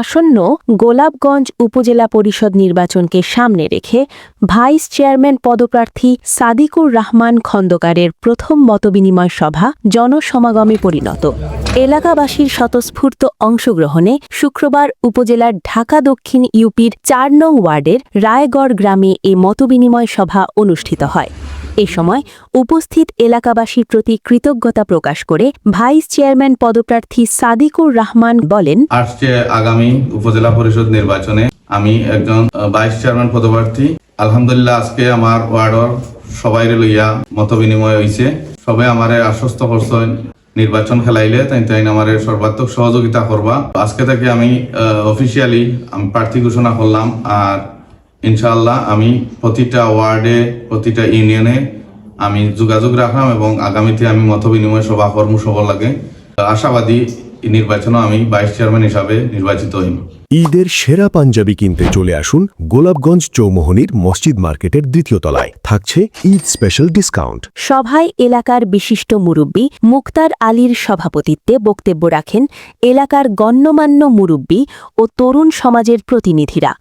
আসন্ন গোলাপগঞ্জ উপজেলা পরিষদ নির্বাচনকে সামনে রেখে ভাইস চেয়ারম্যান পদপ্রার্থী সাদিকুর রহমান খন্দকারের প্রথম মতবিনিময় সভা জনসমাগমে পরিণত। এলাকাবাসীর স্বতঃস্ফূর্ত অংশগ্রহণে শুক্রবার উপজেলার ঢাকা দক্ষিণ ইউপির ৪ নং ওয়ার্ডের রায়গড় গ্রামে এ মতবিনিময় সভা অনুষ্ঠিত হয়। এ সময় উপস্থিত এলাকাবাসীর প্রতি কৃতজ্ঞতা প্রকাশ করে ভাইস চেয়ারম্যান পদপ্রার্থী সাদিকুর রহমান বলেন, আসছে আগামী উপজেলা পরিষদ নির্বাচনে আমি একজন ভাইস চেয়ারম্যান পদপ্রার্থী। আলহামদুলিল্লাহ আজকে আমার ওয়ার্ডর সবাই লইয়া মত বিনিময় হয়েছে। সবাই আমারে আশ্বস্ত করছেন নির্বাচন খেলাইলে তাই আমার সর্বাত্মক সহযোগিতা করবা। আজকে থেকে আমি অফিসিয়ালি আমি প্রার্থী ঘোষণা করলাম। আর ইনশাআল্লাহ আমি প্রতিটা ওয়ার্ডে প্রতিটা ইউনিয়নে আমি যোগাযোগ রাখলাম এবং আগামীতে আমি মত বিনিময় সভা কর্ম সবার লাগে আশাবাদী নির্বাচনে আমি ভাইস চেয়ারম্যান হিসাবে নির্বাচিত হইব। ঈদের সেরা পাঞ্জাবি কিনতে চলে আসুন গোলাপগঞ্জ চৌমোহনীর মসজিদ মার্কেটের ২য় তলায়। থাকছে ঈদ স্পেশাল ডিসকাউন্ট। সভায় এলাকার বিশিষ্ট মুরব্বী মুক্তার আলীর সভাপতিত্বে বক্তব্য রাখেন এলাকার গণ্যমান্য মুরব্বী ও তরুণ সমাজের প্রতিনিধিরা।